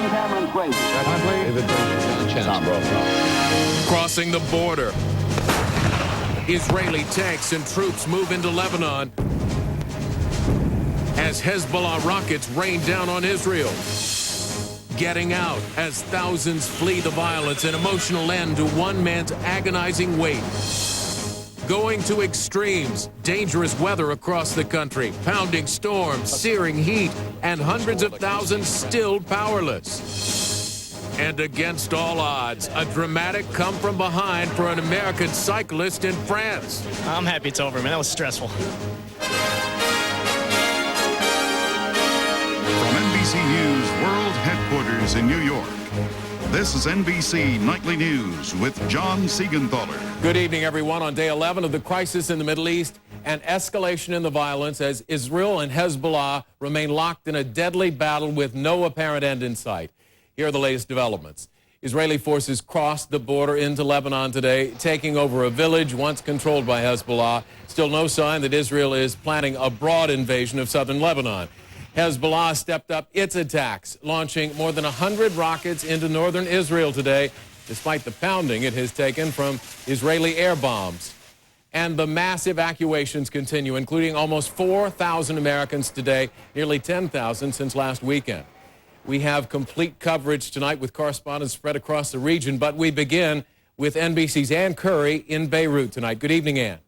camera's great. Crossing the border, Israeli tanks and troops move into Lebanon as Hezbollah rockets rain down on Israel. Getting out as thousands flee the violence, an emotional end to one man's agonizing wait. Going to extremes, dangerous weather across the country, pounding storms, searing heat, and hundreds of thousands still powerless. And against all odds, a dramatic come from behind for an American cyclist in France. I'm happy it's over, man. That was stressful. From NBC News World Headquarters in New York, this is NBC Nightly News with John Siegenthaler. Good evening, everyone. On day 11 of the crisis in the Middle East, an escalation in the violence as Israel and Hezbollah remain locked in a deadly battle with no apparent end in sight. Here are the latest developments. Israeli forces crossed the border into Lebanon today, taking over a village once controlled by Hezbollah. Still no sign that Israel is planning a broad invasion of southern Lebanon. Hezbollah stepped up its attacks, launching more than 100 rockets into northern Israel today, despite the pounding it has taken from Israeli air bombs. And the mass evacuations continue, including almost 4,000 Americans today, nearly 10,000 since last weekend. We have complete coverage tonight with correspondents spread across the region, but we begin with NBC's Ann Curry in Beirut tonight. Good evening, Ann.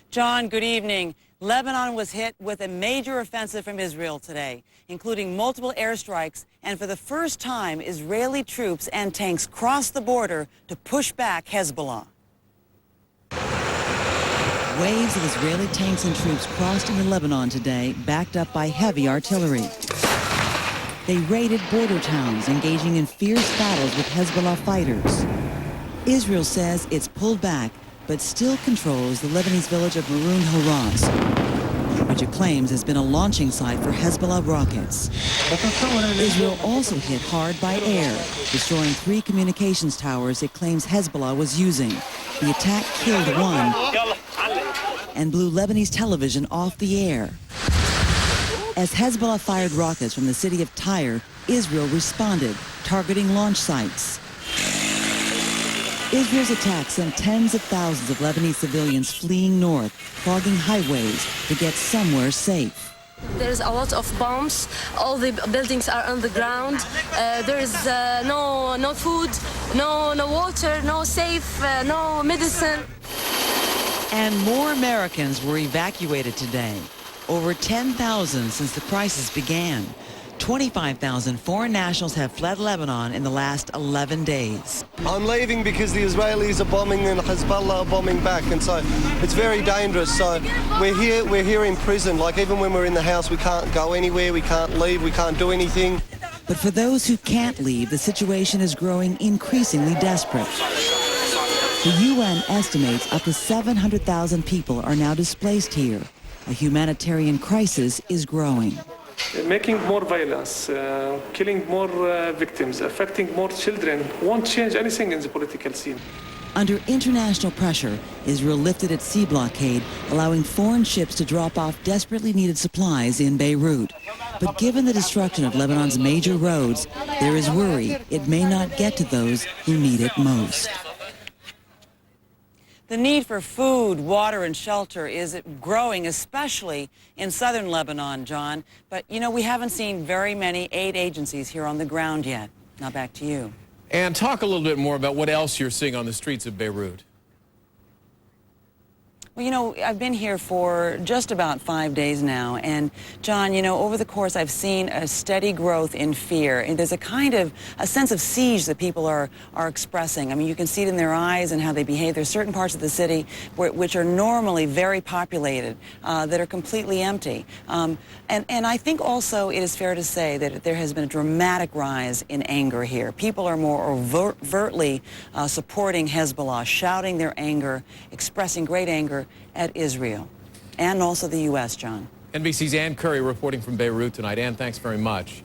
John, good evening. Lebanon was hit with a major offensive from Israel today, including multiple airstrikes, and for the first time, Israeli troops and tanks crossed the border to push back Hezbollah. Waves of Israeli tanks and troops crossed into Lebanon today, backed up by heavy artillery. They raided border towns, engaging in fierce battles with Hezbollah fighters. Israel says it's pulled back, but still controls the Lebanese village of Maroun Haras, which it claims has been a launching site for Hezbollah rockets. Israel also hit hard by air, destroying 3 communications towers it claims Hezbollah was using. The attack killed one and blew Lebanese television off the air. As Hezbollah fired rockets from the city of Tyre, Israel responded, targeting launch sites. Israel's attack sent tens of thousands of Lebanese civilians fleeing north, clogging highways to get somewhere safe. There's a lot of bombs. All the buildings are on the ground. There is no food, no water, no safe, no medicine. And more Americans were evacuated today. Over 10,000 since the crisis began. 25,000 foreign nationals have fled Lebanon in the last 11 days. I'm leaving because the Israelis are bombing and Hezbollah are bombing back, and so it's very dangerous. So we're here in prison. Like, even when we're in the house, we can't go anywhere, we can't leave, we can't do anything. But for those who can't leave, the situation is growing increasingly desperate. The UN estimates up to 700,000 people are now displaced here. A humanitarian crisis is growing. Making more violence, killing more victims, affecting more children won't change anything in the political scene. Under international pressure, Israel lifted its sea blockade, allowing foreign ships to drop off desperately needed supplies in Beirut. But given the destruction of Lebanon's major roads, there is worry it may not get to those who need it most. The need for food, water, and shelter is growing, especially in southern Lebanon, John. But, you know, we haven't seen very many aid agencies here on the ground yet. Now back to you. And talk a little bit more about what else you're seeing on the streets of Beirut. Well, you know, I've been here for just about 5 days now, and John, you know, over the course I've seen a steady growth in fear, and there's a sense of siege that people are expressing. I mean, you can see it in their eyes and how they behave. There's certain parts of the city which are normally very populated that are completely empty. And I think also it is fair to say that there has been a dramatic rise in anger here. People are more overtly supporting Hezbollah, shouting their anger, expressing great anger at Israel, and also the U.S., John. NBC's Ann Curry reporting from Beirut tonight. Ann, thanks very much.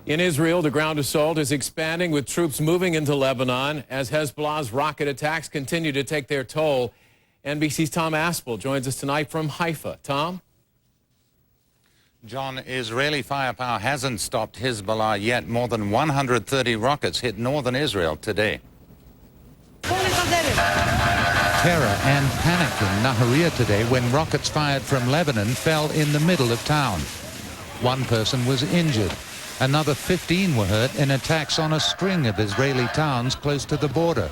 In Israel, the ground assault is expanding with troops moving into Lebanon as Hezbollah's rocket attacks continue to take their toll. NBC's Tom Aspel joins us tonight from Haifa. Tom? John, Israeli firepower hasn't stopped Hezbollah yet. More than 130 rockets hit northern Israel today. Terror and panic in Nahariya today when rockets fired from Lebanon fell in the middle of town. One person was injured. Another 15 were hurt in attacks on a string of Israeli towns close to the border,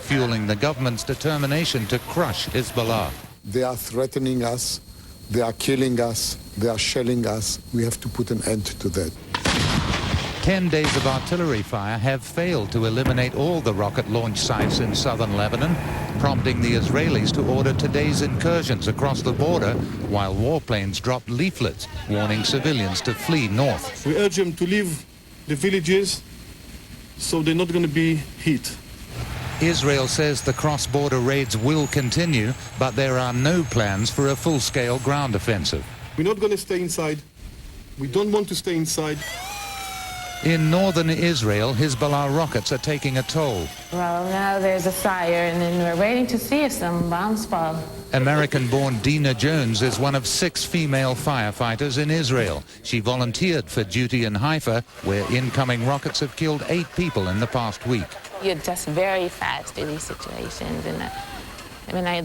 fueling the government's determination to crush Hezbollah. They are threatening us, they are killing us, they are shelling us. We have to put an end to that. 10 days of artillery fire have failed to eliminate all the rocket launch sites in southern Lebanon, prompting the Israelis to order today's incursions across the border while warplanes dropped leaflets warning civilians to flee north. We urge them to leave the villages so they're not going to be hit. Israel says the cross-border raids will continue, but there are no plans for a full-scale ground offensive. We're not going to stay inside. We don't want to stay inside. In northern Israel, Hezbollah rockets are taking a toll. Well, now there's a fire, and then we're waiting to see if some bombs fall. American-born Dina Jones is one of 6 female firefighters in Israel. She volunteered for duty in Haifa, where incoming rockets have killed 8 people in the past week. You adjust very fast to these situations, and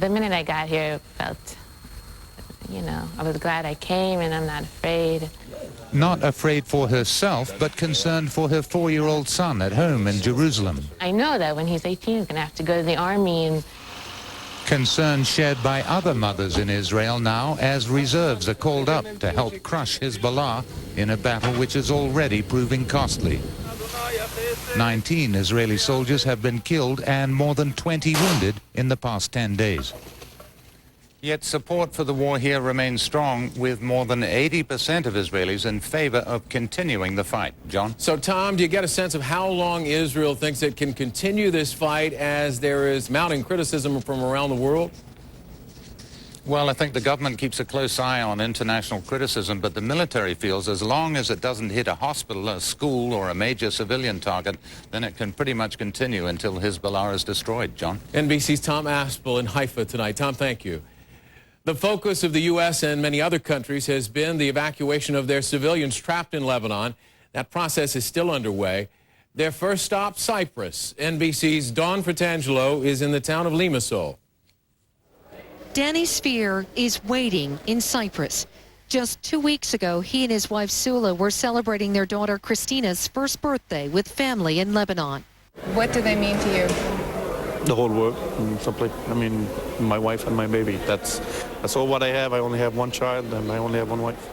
the minute I got here, I felt, I was glad I came, and I'm not afraid. Not afraid for herself, but concerned for her 4-year-old son at home in Jerusalem. I know that when he's 18, he's going to have to go to the army. And concern shared by other mothers in Israel now as reserves are called up to help crush Hezbollah in a battle which is already proving costly. 19 Israeli soldiers have been killed and more than 20 wounded in the past 10 days. Yet support for the war here remains strong, with more than 80% of Israelis in favor of continuing the fight. John? So, Tom, do you get a sense of how long Israel thinks it can continue this fight as there is mounting criticism from around the world? Well, I think the government keeps a close eye on international criticism, but the military feels as long as it doesn't hit a hospital, a school, or a major civilian target, then it can pretty much continue until Hezbollah is destroyed. John? NBC's Tom Aspel in Haifa tonight. Tom, thank you. The focus of the U.S. and many other countries has been the evacuation of their civilians trapped in Lebanon. That process is still underway. Their first stop, Cyprus. NBC's Dawn Fratangelo is in the town of Limassol. Danny Sphere is waiting in Cyprus. Just 2 weeks ago, he and his wife Sula were celebrating their daughter Christina's first birthday with family in Lebanon. What do they mean to you? The whole world, simply. I mean, my wife and my baby. That's all what I have. I only have one child and I only have one wife.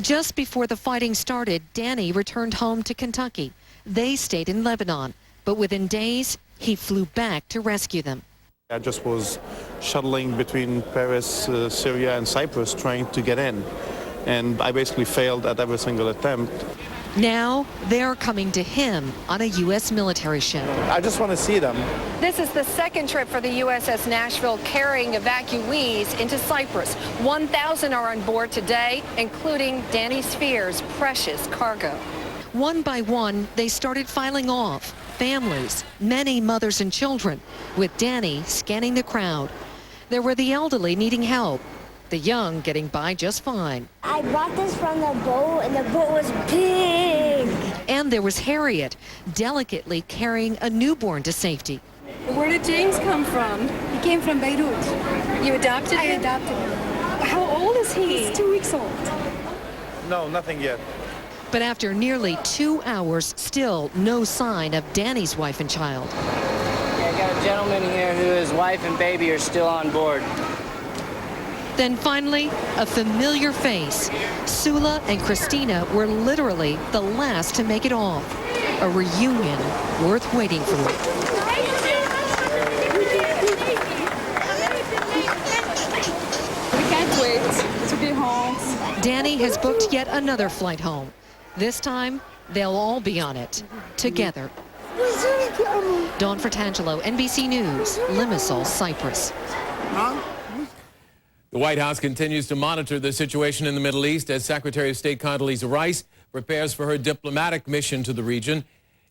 Just before the fighting started, Danny returned home to Kentucky. They stayed in Lebanon, but within days, he flew back to rescue them. I just was shuttling between Paris, Syria, and Cyprus trying to get in. And I basically failed at every single attempt. Now they're coming to him on a U.S. military ship. I just want to see them. This is the second trip for the USS Nashville carrying evacuees into Cyprus. 1,000 are on board today, including Danny Sphere's precious cargo. One by one, they started filing off. Families, many mothers and children, with Danny scanning the crowd. There were the elderly needing help, the young getting by just fine. I brought this from the boat, and the boat was big. And there was Harriet, delicately carrying a newborn to safety. Where did James come from? He came from Beirut. You adopted him? I adopted him. How old is he? He's 2 weeks old. No, nothing yet. But after nearly 2 hours, still no sign of Danny's wife and child. Yeah, I got a gentleman here who his wife and baby are still on board. Then finally, a familiar face. Sula and Christina were literally the last to make it off. A reunion worth waiting for. We can't wait to be home. Danny has booked yet another flight home. This time, they'll all be on it, together. Dawn Fratangelo, NBC News, Limassol, Cyprus. The White House continues to monitor the situation in the Middle East as Secretary of State Condoleezza Rice prepares for her diplomatic mission to the region.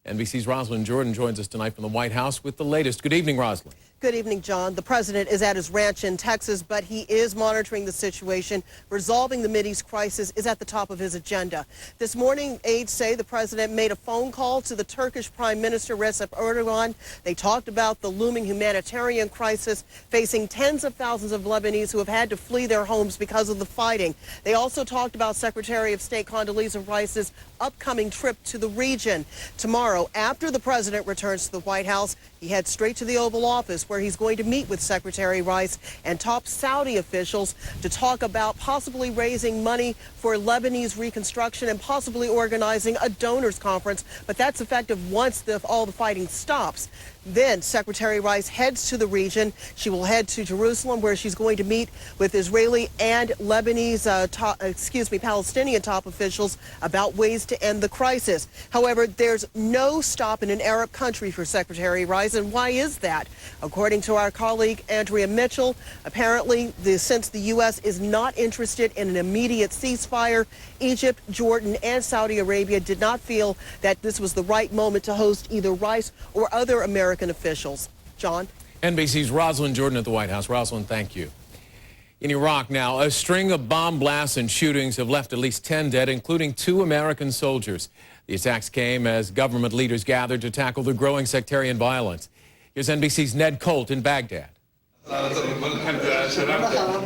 NBC's Rosalind Jordan joins us tonight from the White House with the latest. Good evening, Rosalind. Good evening, John. The president is at his ranch in Texas, but he is monitoring the situation. Resolving the Mideast crisis is at the top of his agenda. This morning, aides say the president made a phone call to the Turkish Prime Minister Recep Erdogan. They talked about the looming humanitarian crisis facing tens of thousands of Lebanese who have had to flee their homes because of the fighting. They also talked about Secretary of State Condoleezza Rice's upcoming trip to the region. Tomorrow, after the president returns to the White House, he heads straight to the Oval Office, where he's going to meet with Secretary Rice and top Saudi officials to talk about possibly raising money for Lebanese reconstruction and possibly organizing a donors conference. But that's effective once all the fighting stops. Then Secretary Rice heads to the region. She will head to Jerusalem, where she's going to meet with Israeli and Lebanese, Palestinian top officials about ways to end the crisis. However, there's no stop in an Arab country for Secretary Rice, and why is that? According to our colleague Andrea Mitchell, apparently since the U.S. is not interested in an immediate ceasefire, Egypt, Jordan, and Saudi Arabia did not feel that this was the right moment to host either Rice or other American officials. John? NBC's Rosalind Jordan at the White House. Rosalind, thank you. In Iraq now, a string of bomb blasts and shootings have left at least 10 dead, including 2 American soldiers. The attacks came as government leaders gathered to tackle the growing sectarian violence. Here's NBC's Ned Colt in Baghdad.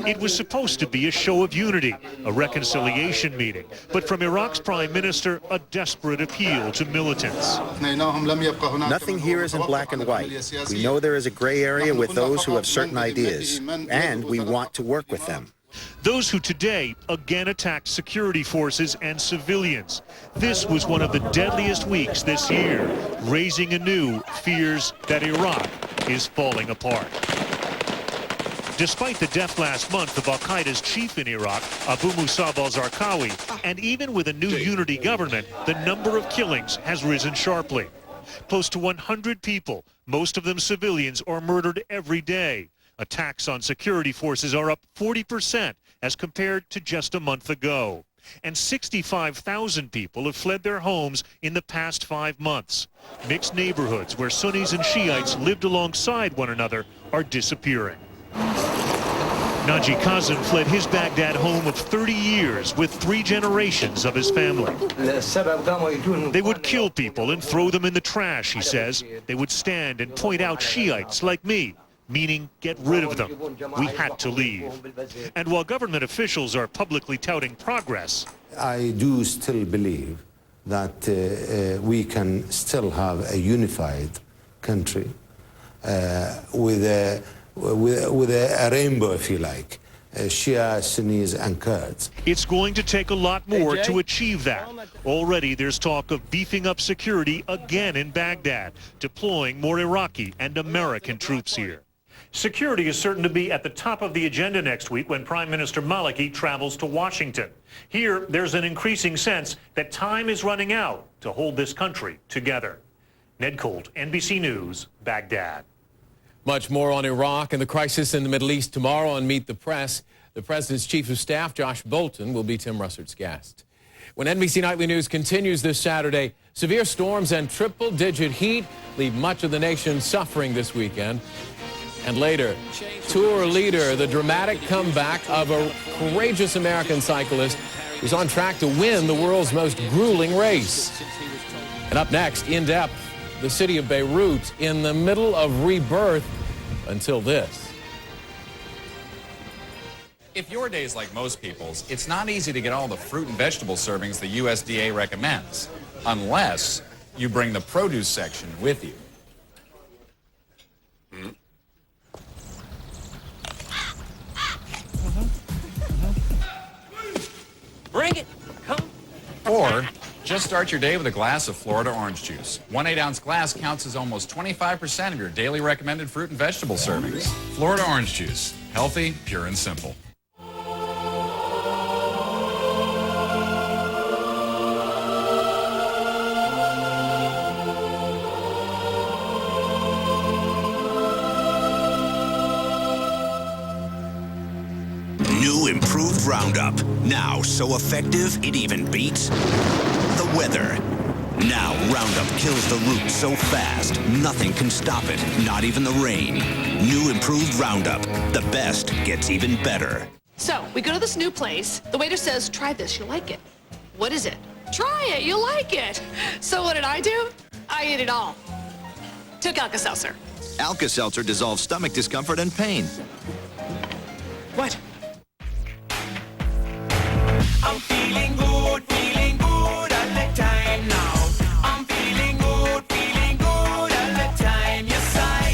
It was supposed to be a show of unity, a reconciliation meeting, but from Iraq's prime minister, a desperate appeal to militants. Nothing here is in black and white. We know there is a gray area with those who have certain ideas, and we want to work with them. Those who today again attacked security forces and civilians. This was one of the deadliest weeks this year, raising anew fears that Iraq is falling apart. Despite the death last month of al-Qaeda's chief in Iraq, Abu Musab al-Zarqawi, and even with a new unity government, the number of killings has risen sharply. Close to 100 people, most of them civilians, are murdered every day. Attacks on security forces are up 40% as compared to just a month ago. And 65,000 people have fled their homes in the past 5 months. Mixed neighborhoods where Sunnis and Shiites lived alongside one another are disappearing. Naji Kazem fled his Baghdad home of 30 years with 3 generations of his family. They would kill people and throw them in the trash, he says. They would stand and point out Shiites like me, meaning get rid of them. We had to leave. And while government officials are publicly touting progress, I do still believe that we can still have a unified country with a rainbow, if you like, Shia, Sunnis, and Kurds. It's going to take a lot more to achieve that. Already there's talk of beefing up security again in Baghdad, deploying more Iraqi and American troops here. Security is certain to be at the top of the agenda next week when Prime Minister Maliki travels to Washington. Here, there's an increasing sense that time is running out to hold this country together. Ned Colt, NBC News, Baghdad. Much more on Iraq and the crisis in the Middle East tomorrow on Meet the Press. The President's Chief of Staff, Josh Bolten, will be Tim Russert's guest. When NBC Nightly News continues this Saturday, severe storms and triple-digit heat leave much of the nation suffering this weekend. And later, Tour leader, the dramatic comeback of a courageous American cyclist who's on track to win the world's most grueling race. And up next, in depth, the city of Beirut in the middle of rebirth until this. If your day is like most people's, it's not easy to get all the fruit and vegetable servings the USDA recommends, unless you bring the produce section with you. Bring it. Come. Or just start your day with a glass of Florida orange juice. 1 8-ounce glass counts as almost 25% of your daily recommended fruit and vegetable servings. Florida orange juice. Healthy, pure, and simple. New improved Roundup. Now so effective it even beats the weather. Now Roundup kills the root so fast, nothing can stop it, not even the rain. New improved Roundup. The best gets even better. So, we go to this new place. The waiter says, try this, you'll like it. What is it? Try it, you'll like it. So what did I do? I ate it all. Took Alka-Seltzer. Alka-Seltzer dissolves stomach discomfort and pain. What? I'm feeling good all the time now. I'm feeling good all the time. Yes, I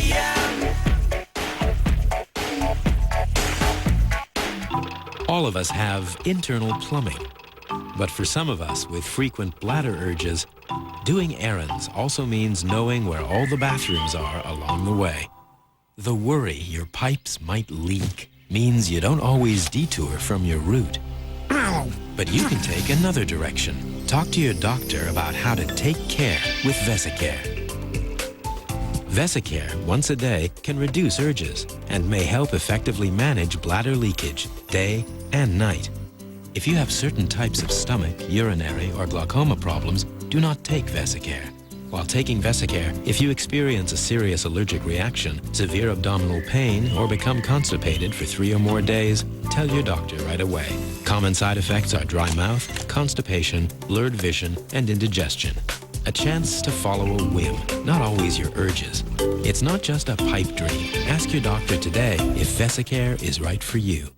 am. All of us have internal plumbing. But for some of us with frequent bladder urges, doing errands also means knowing where all the bathrooms are along the way. The worry your pipes might leak means you don't always detour from your route. But you can take another direction. Talk to your doctor about how to take care with Vesicare. Vesicare, once a day, can reduce urges and may help effectively manage bladder leakage day and night. If you have certain types of stomach, urinary, or glaucoma problems, do not take Vesicare. While taking Vesicare, if you experience a serious allergic reaction, severe abdominal pain, or become constipated for 3 or more days, tell your doctor right away. Common side effects are dry mouth, constipation, blurred vision, and indigestion. A chance to follow a whim, not always your urges. It's not just a pipe dream. Ask your doctor today if Vesicare is right for you.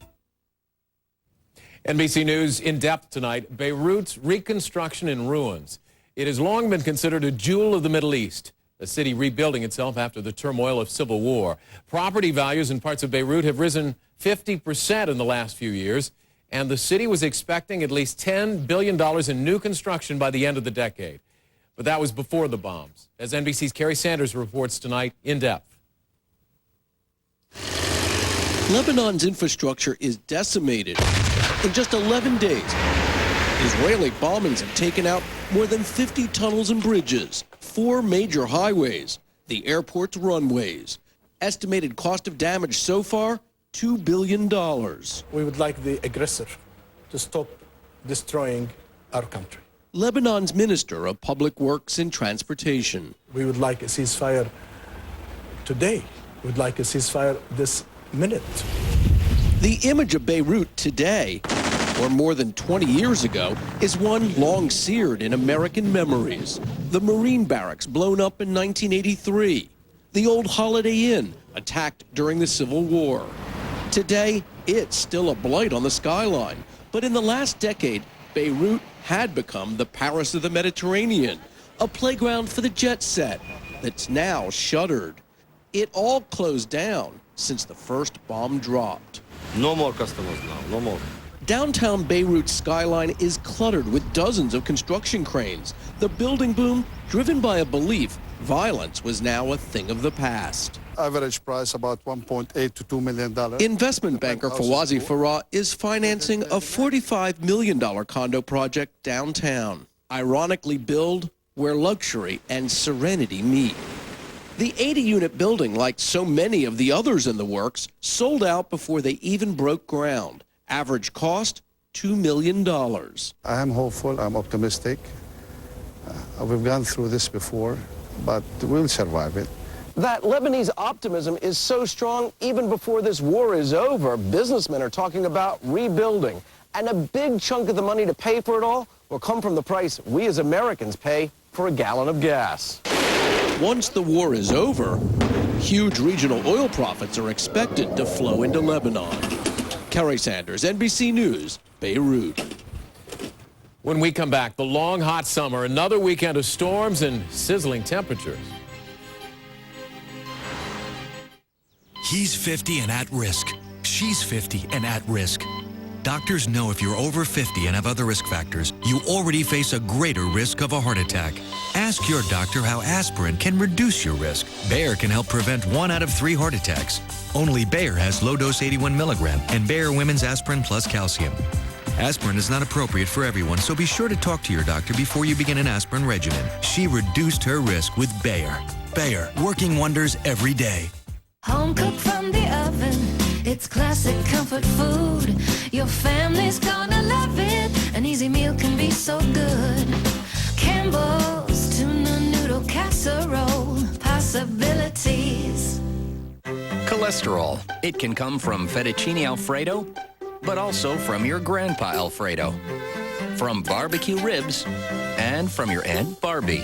NBC News in depth tonight, Beirut's reconstruction in ruins. It has long been considered a jewel of the Middle East, a city rebuilding itself after the turmoil of civil war. Property values in parts of Beirut have risen 50% in the last few years, and the city was expecting at least $10 billion in new construction by the end of the decade. But that was before the bombs. As NBC's Kerry Sanders reports tonight in depth. Lebanon's infrastructure is decimated. In just 11 days, Israeli bombings have taken out more than 50 tunnels and bridges, 4 major highways, the airport's runways. Estimated cost of damage so far, $2 billion. We would like the aggressor to stop destroying our country. Lebanon's Minister of Public Works and Transportation. We would like a ceasefire today. We would like a ceasefire this minute. The image of Beirut today, or more than 20 years ago, is one long seared in American memories. The Marine barracks blown up in 1983. The old Holiday Inn attacked during the Civil War. Today, it's still a blight on the skyline. But in the last decade, Beirut had become the Paris of the Mediterranean, a playground for the jet set that's now shuttered. It all closed down since the first bomb dropped. No more customers now, no more. Downtown Beirut's skyline is cluttered with dozens of construction cranes. The building boom, driven by a belief violence was now a thing of the past. Average price about $1.8 to $2 million. Investment banker Fawazi Farah is financing a $45 million condo project downtown. Ironically billed where luxury and serenity meet. The 80-unit building, like so many of the others in the works, sold out before they even broke ground. Average cost, $2 million. I am hopeful, I'm optimistic. We've gone through this before, but we'll survive it. That Lebanese optimism is so strong, even before this war is over, businessmen are talking about rebuilding. And a big chunk of the money to pay for it all will come from the price we as Americans pay for a gallon of gas. Once the war is over, huge regional oil profits are expected to flow into Lebanon. Kerry Sanders, NBC News, Beirut. When we come back, the long, hot summer, another weekend of storms and sizzling temperatures. He's 50 and at risk. She's 50 and at risk. Doctors know if you're over 50 and have other risk factors, you already face a greater risk of a heart attack. Ask your doctor how aspirin can reduce your risk. Bayer can help prevent 1 out of 3 heart attacks. Only Bayer has low-dose 81 milligram and Bayer Women's Aspirin Plus Calcium. Aspirin is not appropriate for everyone, so be sure to talk to your doctor before you begin an aspirin regimen. She reduced her risk with Bayer. Bayer, working wonders every day. Home cooked from the oven, it's classic comfort food. Your family's gonna love it, an easy meal can be so good. Campbell's cholesterol. It can come from fettuccine Alfredo, but also from your grandpa Alfredo, from barbecue ribs, and from your Aunt Barbie.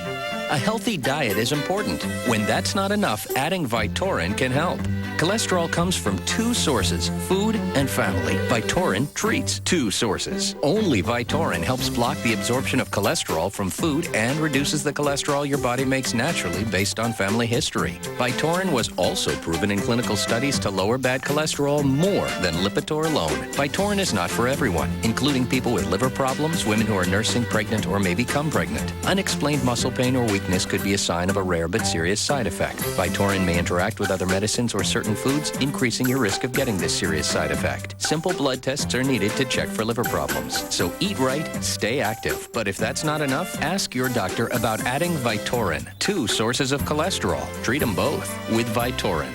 A healthy diet is important. When that's not enough, adding Vytorin can help. Cholesterol comes from two sources, food and family. Vytorin treats two sources. Only Vytorin helps block the absorption of cholesterol from food and reduces the cholesterol your body makes naturally based on family history. Vytorin was also proven in clinical studies to lower bad cholesterol more than Lipitor alone. Vytorin is not for everyone, including people with liver problems, women who are nursing, pregnant, or may become pregnant. Unexplained muscle pain or weakness could be a sign of a rare but serious side effect. Vytorin may interact with other medicines or certain foods, increasing your risk of getting this serious side effect. Simple blood tests are needed to check for liver problems. So eat right, stay active. But if that's not enough, ask your doctor about adding Vytorin. Two sources of cholesterol. Treat them both with Vytorin.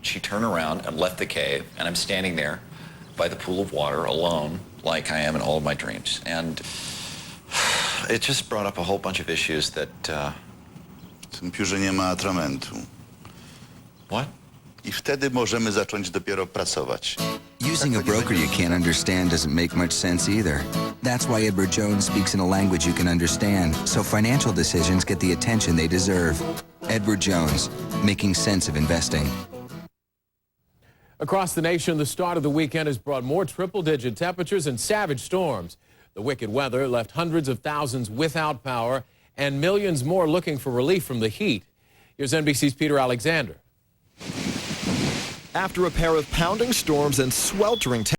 She turned around and left the cave, and I'm standing there by the pool of water alone, like I am in all of my dreams. And it just brought up a whole bunch of issues that... Tym piórze nie ma atramentu. What? I wtedy możemy zacząć dopiero pracować. Using a broker you can't understand doesn't make much sense either. That's why Edward Jones speaks in a language you can understand, so financial decisions get the attention they deserve. Edward Jones, making sense of investing. Across the nation, the start of the weekend has brought more triple-digit temperatures and savage storms. The wicked weather left hundreds of thousands without power and millions more looking for relief from the heat. Here's NBC's Peter Alexander. After a pair of pounding storms and sweltering temperatures,